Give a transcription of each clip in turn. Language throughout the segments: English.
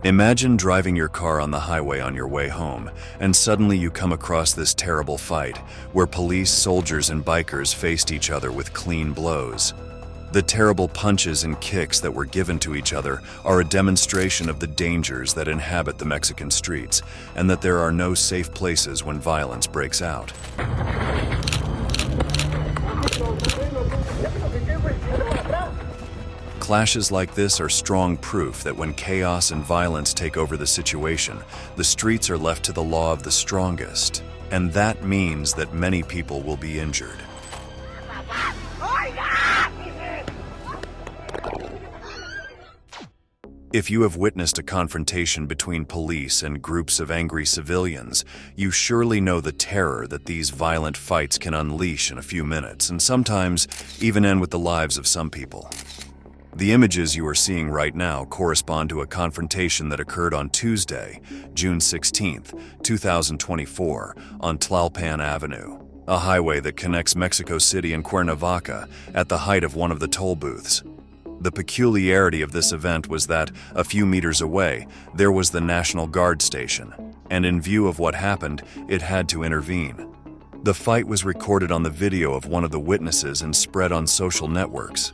Imagine driving your car on the highway on your way home, and suddenly you come across this terrible fight where police, soldiers, and bikers faced each other with clean blows. The terrible punches and kicks that were given to each other are a demonstration of the dangers that inhabit the Mexican streets, and that there are no safe places when violence breaks out. Clashes like this are strong proof that when chaos and violence take over the situation, the streets are left to the law of the strongest, and that means that many people will be injured. If you have witnessed a confrontation between police and groups of angry civilians, you surely know the terror that these violent fights can unleash in a few minutes, and sometimes even end with the lives of some people. The images you are seeing right now correspond to a confrontation that occurred on Tuesday, June 16, 2024, on Tlalpan Avenue, a highway that connects Mexico City and Cuernavaca at the height of one of the toll booths. The peculiarity of this event was that, a few meters away, there was the National Guard station, and in view of what happened, it had to intervene. The fight was recorded on the video of one of the witnesses and spread on social networks.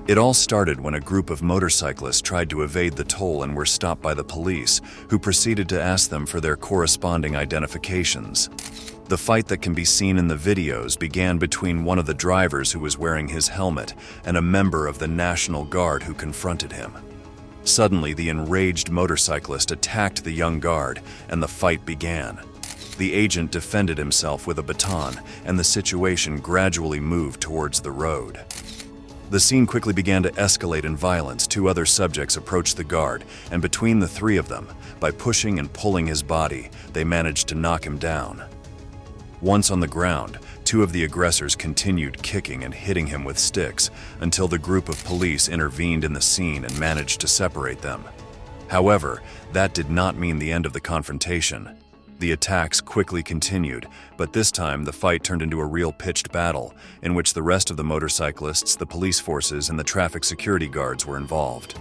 It all started when a group of motorcyclists tried to evade the toll and were stopped by the police, who proceeded to ask them for their corresponding identifications. The fight that can be seen in the videos began between one of the drivers who was wearing his helmet and a member of the National Guard who confronted him. Suddenly, the enraged motorcyclist attacked the young guard, and the fight began. The agent defended himself with a baton, and the situation gradually moved towards the road. The scene quickly began to escalate in violence. Two other subjects approached the guard, and between the three of them, by pushing and pulling his body, they managed to knock him down. Once on the ground, two of the aggressors continued kicking and hitting him with sticks until the group of police intervened in the scene and managed to separate them. However, that did not mean the end of the confrontation. The attacks quickly continued, but this time the fight turned into a real pitched battle in which the rest of the motorcyclists, the police forces, and the traffic security guards were involved.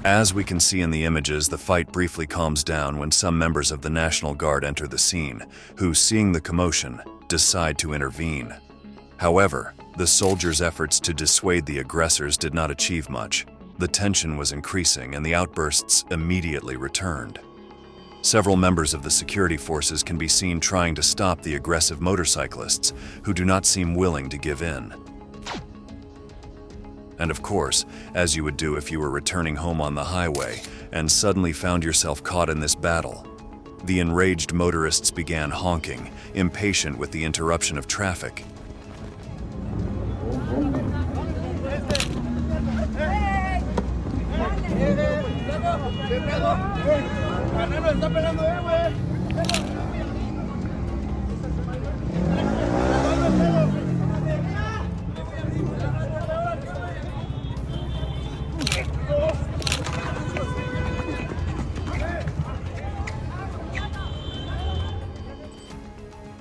As we can see in the images, the fight briefly calms down when some members of the National Guard enter the scene, who, seeing the commotion, decide to intervene. However, the soldiers' efforts to dissuade the aggressors did not achieve much. The tension was increasing, and the outbursts immediately returned. Several members of the security forces can be seen trying to stop the aggressive motorcyclists, who do not seem willing to give in. And of course, as you would do if you were returning home on the highway and suddenly found yourself caught in this battle, the enraged motorists began honking, impatient with the interruption of traffic.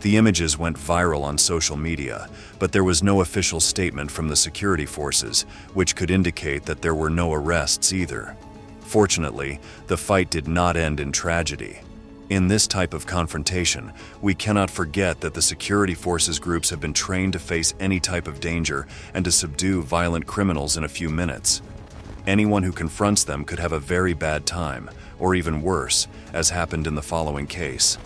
The images went viral on social media, but there was no official statement from the security forces, which could indicate that there were no arrests either. Fortunately, the fight did not end in tragedy. In this type of confrontation, we cannot forget that the security forces groups have been trained to face any type of danger and to subdue violent criminals in a few minutes. Anyone who confronts them could have a very bad time, or even worse, as happened in the following case.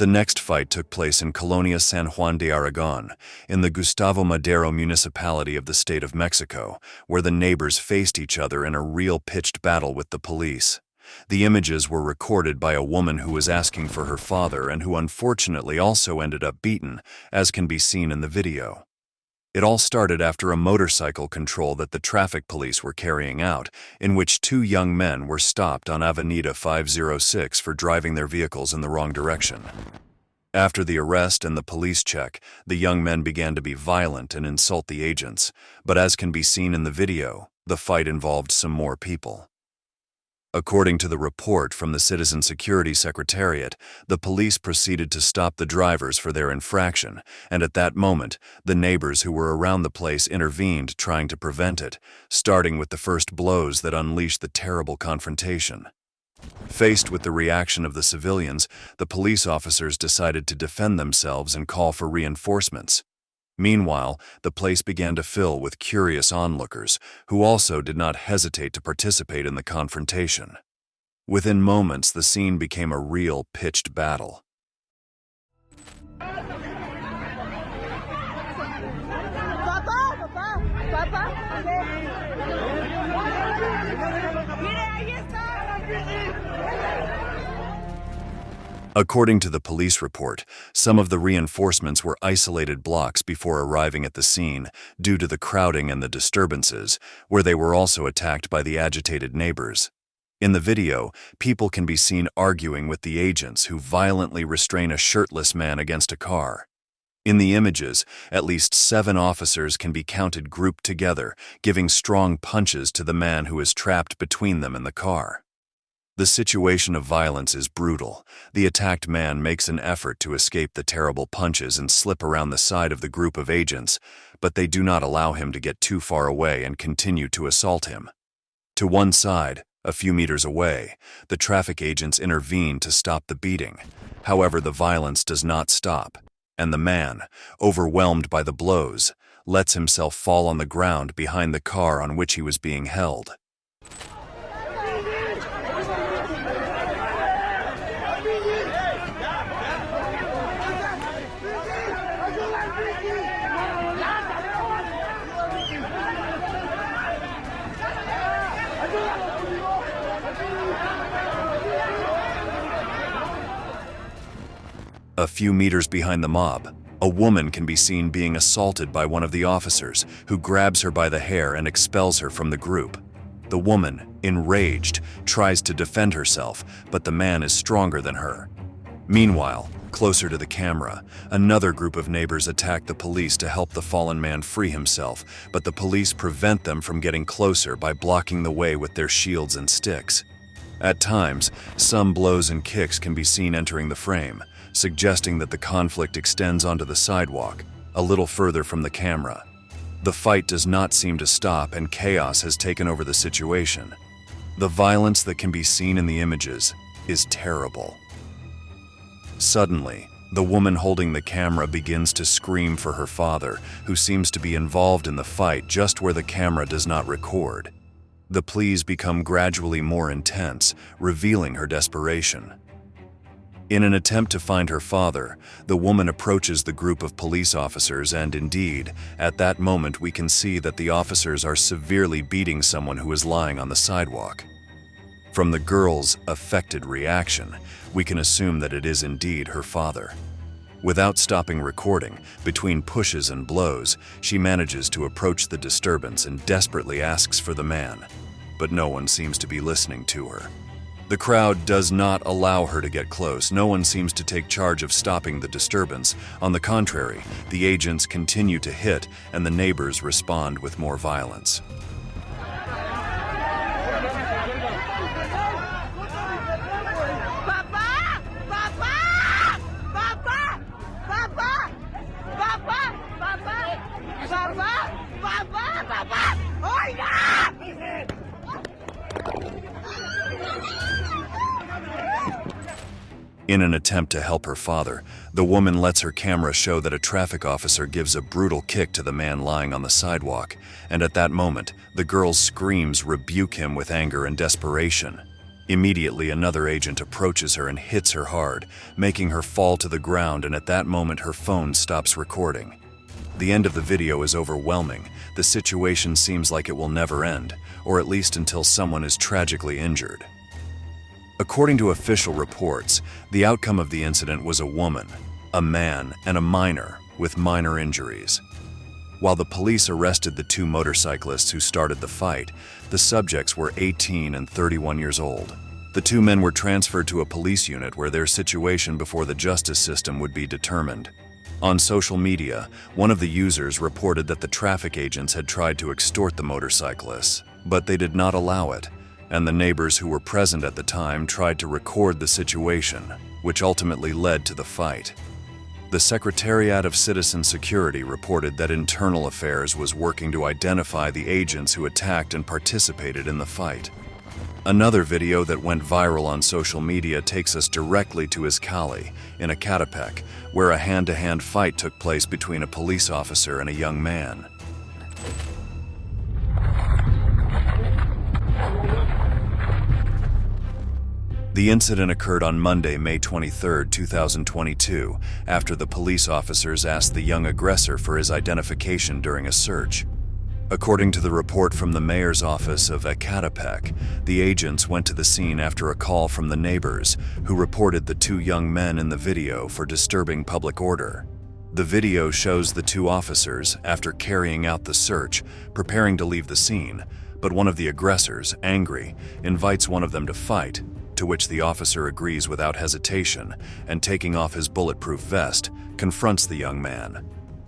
The next fight took place in Colonia San Juan de Aragon, in the Gustavo Madero municipality of the state of Mexico, where the neighbors faced each other in a real pitched battle with the police. The images were recorded by a woman who was asking for her father and who unfortunately also ended up beaten, as can be seen in the video. It all started after a motorcycle control that the traffic police were carrying out, in which two young men were stopped on Avenida 506 for driving their vehicles in the wrong direction. After the arrest and the police check, the young men began to be violent and insult the agents, but as can be seen in the video, the fight involved some more people. According to the report from the Citizen Security Secretariat, the police proceeded to stop the drivers for their infraction, and at that moment, the neighbors who were around the place intervened, trying to prevent it, starting with the first blows that unleashed the terrible confrontation. Faced with the reaction of the civilians, the police officers decided to defend themselves and call for reinforcements. Meanwhile, the place began to fill with curious onlookers, who also did not hesitate to participate in the confrontation. Within moments, the scene became a real pitched battle. According to the police report, some of the reinforcements were isolated blocks before arriving at the scene due to the crowding and the disturbances, where they were also attacked by the agitated neighbors. In the video, people can be seen arguing with the agents who violently restrain a shirtless man against a car. In the images, at least 7 officers can be counted grouped together, giving strong punches to the man who is trapped between them and the car. The situation of violence is brutal. The attacked man makes an effort to escape the terrible punches and slip around the side of the group of agents, but they do not allow him to get too far away and continue to assault him. To one side, a few meters away, the traffic agents intervene to stop the beating. However, the violence does not stop, and the man, overwhelmed by the blows, lets himself fall on the ground behind the car on which he was being held. A few meters behind the mob, a woman can be seen being assaulted by one of the officers, who grabs her by the hair and expels her from the group. The woman, enraged, tries to defend herself, but the man is stronger than her. Meanwhile, closer to the camera, another group of neighbors attack the police to help the fallen man free himself, but the police prevent them from getting closer by blocking the way with their shields and sticks. At times, some blows and kicks can be seen entering the frame, suggesting that the conflict extends onto the sidewalk, a little further from the camera. The fight does not seem to stop, and chaos has taken over the situation. The violence that can be seen in the images is terrible. Suddenly, the woman holding the camera begins to scream for her father, who seems to be involved in the fight just where the camera does not record. The pleas become gradually more intense, revealing her desperation. In an attempt to find her father, the woman approaches the group of police officers, and indeed, at that moment we can see that the officers are severely beating someone who is lying on the sidewalk. From the girl's affected reaction, we can assume that it is indeed her father. Without stopping recording, between pushes and blows, she manages to approach the disturbance and desperately asks for the man, but no one seems to be listening to her. The crowd does not allow her to get close. No one seems to take charge of stopping the disturbance. On the contrary, the agents continue to hit, and the neighbors respond with more violence. In an attempt to help her father, the woman lets her camera show that a traffic officer gives a brutal kick to the man lying on the sidewalk, and at that moment, the girl's screams rebuke him with anger and desperation. Immediately, another agent approaches her and hits her hard, making her fall to the ground, and at that moment her phone stops recording. The end of the video is overwhelming. The situation seems like it will never end, or at least until someone is tragically injured. According to official reports, the outcome of the incident was a woman, a man, and a minor with minor injuries. While the police arrested the two motorcyclists who started the fight, the subjects were 18 and 31 years old. The two men were transferred to a police unit where their situation before the justice system would be determined. On social media, one of the users reported that the traffic agents had tried to extort the motorcyclists, but they did not allow it, and the neighbors who were present at the time tried to record the situation, which ultimately led to the fight. The Secretariat of Citizen Security reported that Internal Affairs was working to identify the agents who attacked and participated in the fight. Another video that went viral on social media takes us directly to Izcalli, in Ecatepec, where a hand-to-hand fight took place between a police officer and a young man. The incident occurred on Monday, May 23, 2022, after the police officers asked the young aggressor for his identification during a search. According to the report from the mayor's office of Ecatepec, the agents went to the scene after a call from the neighbors, who reported the two young men in the video for disturbing public order. The video shows the two officers, after carrying out the search, preparing to leave the scene, but one of the aggressors, angry, invites one of them to fight, to which the officer agrees without hesitation, and taking off his bulletproof vest, confronts the young man.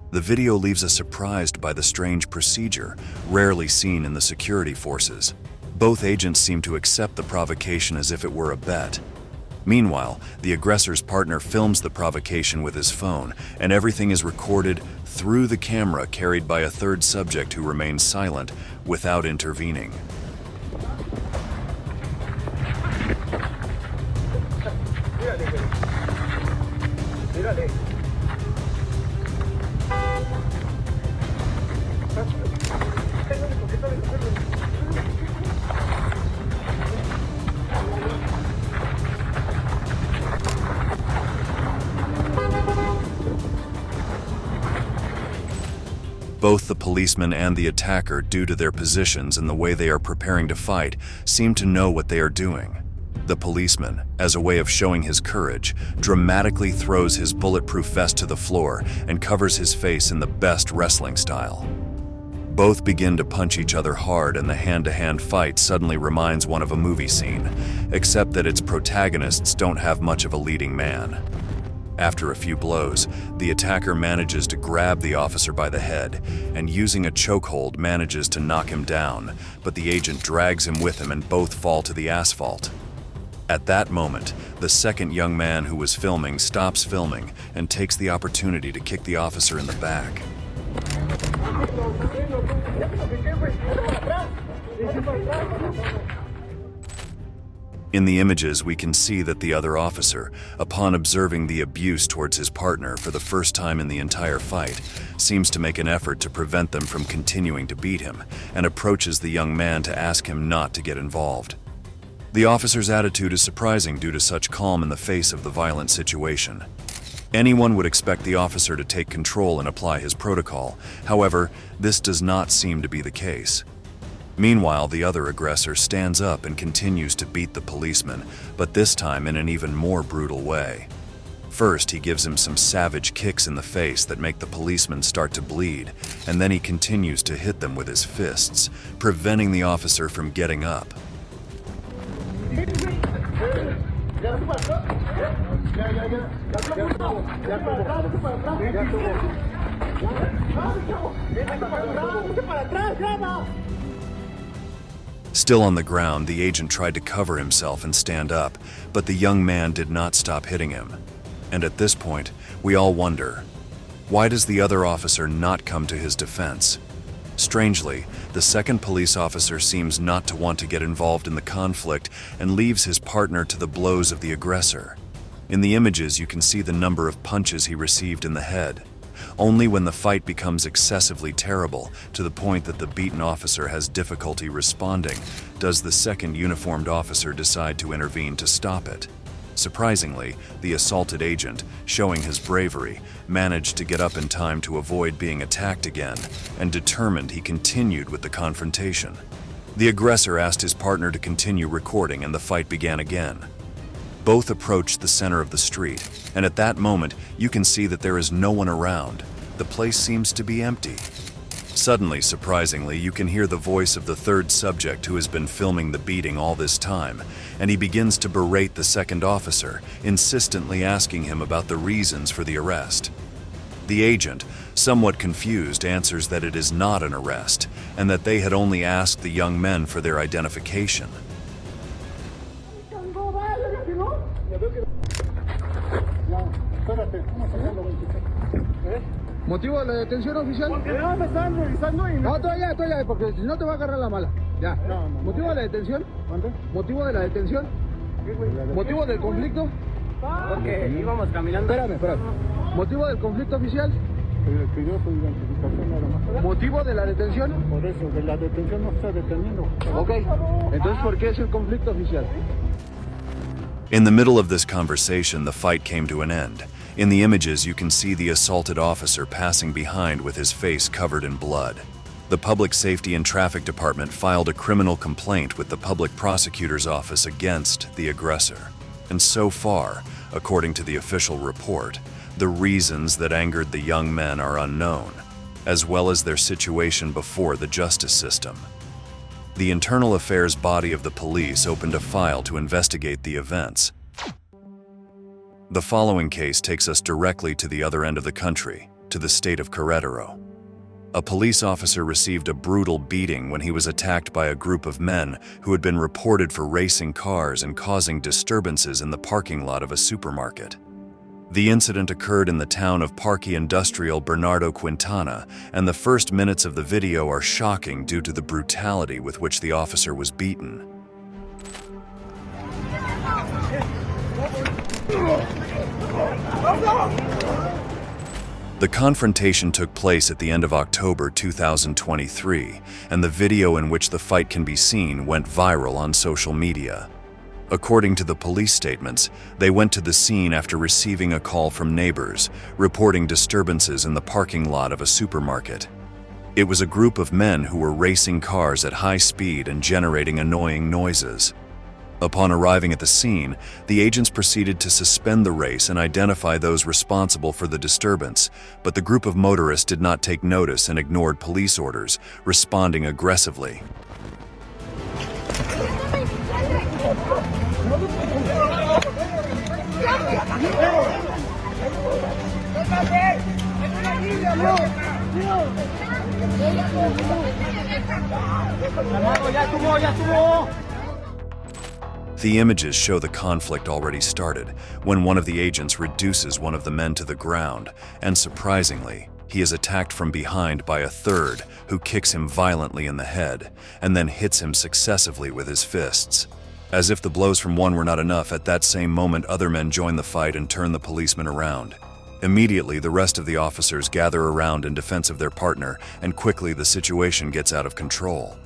The video leaves us surprised by the strange procedure, rarely seen in the security forces. Both agents seem to accept the provocation as if it were a bet. Meanwhile, the aggressor's partner films the provocation with his phone, and everything is recorded through the camera carried by a third subject who remains silent without intervening. Both the policeman and the attacker, due to their positions and the way they are preparing to fight, seem to know what they are doing. The policeman, as a way of showing his courage, dramatically throws his bulletproof vest to the floor and covers his face in the best wrestling style. Both begin to punch each other hard, and the hand-to-hand fight suddenly reminds one of a movie scene, except that its protagonists don't have much of a leading man. After a few blows, the attacker manages to grab the officer by the head and, using a chokehold, manages to knock him down, but the agent drags him with him and both fall to the asphalt. At that moment, the second young man who was filming stops filming and takes the opportunity to kick the officer in the back. In the images, we can see that the other officer, upon observing the abuse towards his partner for the first time in the entire fight, seems to make an effort to prevent them from continuing to beat him and approaches the young man to ask him not to get involved. The officer's attitude is surprising due to such calm in the face of the violent situation. Anyone would expect the officer to take control and apply his protocol. However, this does not seem to be the case. Meanwhile, the other aggressor stands up and continues to beat the policeman, but this time in an even more brutal way. First, he gives him some savage kicks in the face that make the policeman start to bleed, and then he continues to hit them with his fists, preventing the officer from getting up. Still on the ground, the agent tried to cover himself and stand up, but the young man did not stop hitting him. And at this point, we all wonder, why does the other officer not come to his defense? Strangely, the second police officer seems not to want to get involved in the conflict and leaves his partner to the blows of the aggressor. In the images, you can see the number of punches he received in the head. Only when the fight becomes excessively terrible, to the point that the beaten officer has difficulty responding, does the second uniformed officer decide to intervene to stop it. Surprisingly, the assaulted agent, showing his bravery, managed to get up in time to avoid being attacked again, and determined, he continued with the confrontation. The aggressor asked his partner to continue recording, and the fight began again. Both approach the center of the street, and at that moment, you can see that there is no one around. The place seems to be empty. Suddenly, surprisingly, you can hear the voice of the third subject who has been filming the beating all this time, and he begins to berate the second officer, insistently asking him about the reasons for the arrest. The agent, somewhat confused, answers that it is not an arrest, and that they had only asked the young men for their identification. ¿Motivo de la detención oficial? No, me están revisando y... No, todavía, porque si no te va a agarrar la mala. Ya. No. ¿Motivo de la detención? ¿Dónde? ¿Motivo de la detención? ¿Motivo del conflicto? Porque íbamos caminando. Espérame. ¿Motivo del conflicto oficial? Pidió su identificación nada más. ¿Motivo de la detención? Por eso, de la detención no está deteniendo. Ok. Entonces, ¿por qué es el conflicto oficial? In the middle of this conversation, the fight came to an end. In the images, you can see the assaulted officer passing behind with his face covered in blood. The Public Safety and Traffic Department filed a criminal complaint with the Public Prosecutor's Office against the aggressor. And so far, according to the official report, the reasons that angered the young men are unknown, as well as their situation before the justice system. The Internal Affairs body of the police opened a file to investigate the events. The following case takes us directly to the other end of the country, to the state of Querétaro. A police officer received a brutal beating when he was attacked by a group of men who had been reported for racing cars and causing disturbances in the parking lot of a supermarket. The incident occurred in the town of Parque Industrial Bernardo Quintana, and the first minutes of the video are shocking due to the brutality with which the officer was beaten. The confrontation took place at the end of October 2023, and the video in which the fight can be seen went viral on social media. According to the police statements, they went to the scene after receiving a call from neighbors, reporting disturbances in the parking lot of a supermarket. It was a group of men who were racing cars at high speed and generating annoying noises. Upon arriving at the scene, the agents proceeded to suspend the race and identify those responsible for the disturbance, but the group of motorists did not take notice and ignored police orders, responding aggressively. The images show the conflict already started when one of the agents reduces one of the men to the ground, and surprisingly, he is attacked from behind by a third who kicks him violently in the head and then hits him successively with his fists. As if the blows from one were not enough, at that same moment other men join the fight and turn the policeman around. Immediately, the rest of the officers gather around in defense of their partner, and quickly the situation gets out of control.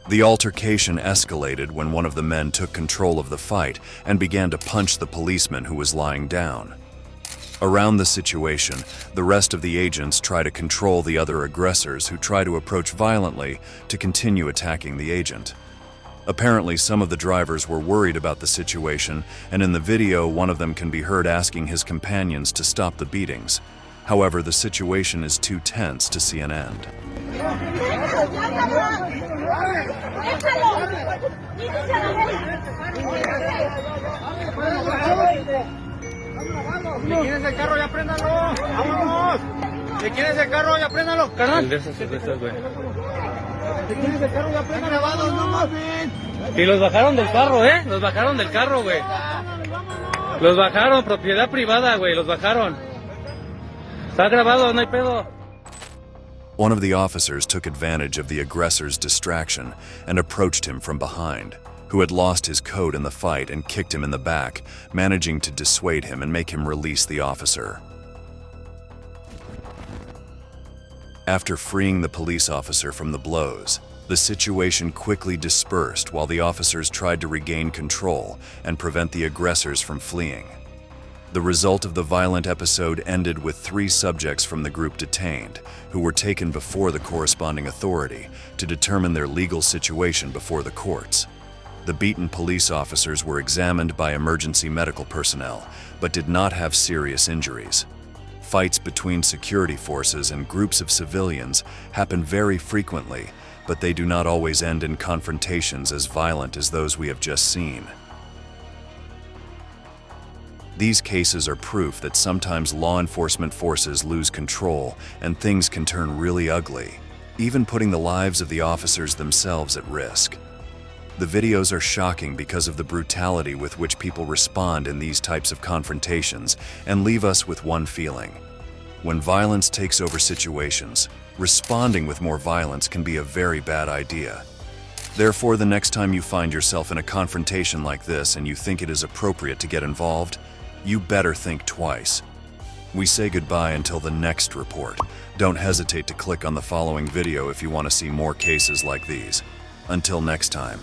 The altercation escalated when one of the men took control of the fight and began to punch the policeman who was lying down. Around the situation, the rest of the agents try to control the other aggressors who try to approach violently to continue attacking the agent. Apparently, some of the drivers were worried about the situation, and in the video, one of them can be heard asking his companions to stop the beatings. However, the situation is too tense to see an end. ¿Le quieres el carro? Ya préndalo. ¡Vámonos! ¿Le quieres el carro? Ya préndalo. Carnal. ¿Le quieres el carro? Ya préndalo. No mames. Y los bajaron del carro, Los bajaron del carro, güey. Los bajaron, propiedad privada, güey. Los bajaron. Está grabado, no hay pedo. One of the officers took advantage of the aggressor's distraction and approached him from behind, who had lost his coat in the fight, and kicked him in the back, managing to dissuade him and make him release the officer. After freeing the police officer from the blows, the situation quickly dispersed while the officers tried to regain control and prevent the aggressors from fleeing. The result of the violent episode ended with 3 subjects from the group detained, who were taken before the corresponding authority to determine their legal situation before the courts. The beaten police officers were examined by emergency medical personnel, but did not have serious injuries. Fights between security forces and groups of civilians happen very frequently, but they do not always end in confrontations as violent as those we have just seen. These cases are proof that sometimes law enforcement forces lose control and things can turn really ugly, even putting the lives of the officers themselves at risk. The videos are shocking because of the brutality with which people respond in these types of confrontations and leave us with one feeling. When violence takes over situations, responding with more violence can be a very bad idea. Therefore, the next time you find yourself in a confrontation like this and you think it is appropriate to get involved, you better think twice. We say goodbye until the next report. Don't hesitate to click on the following video if you want to see more cases like these. Until next time.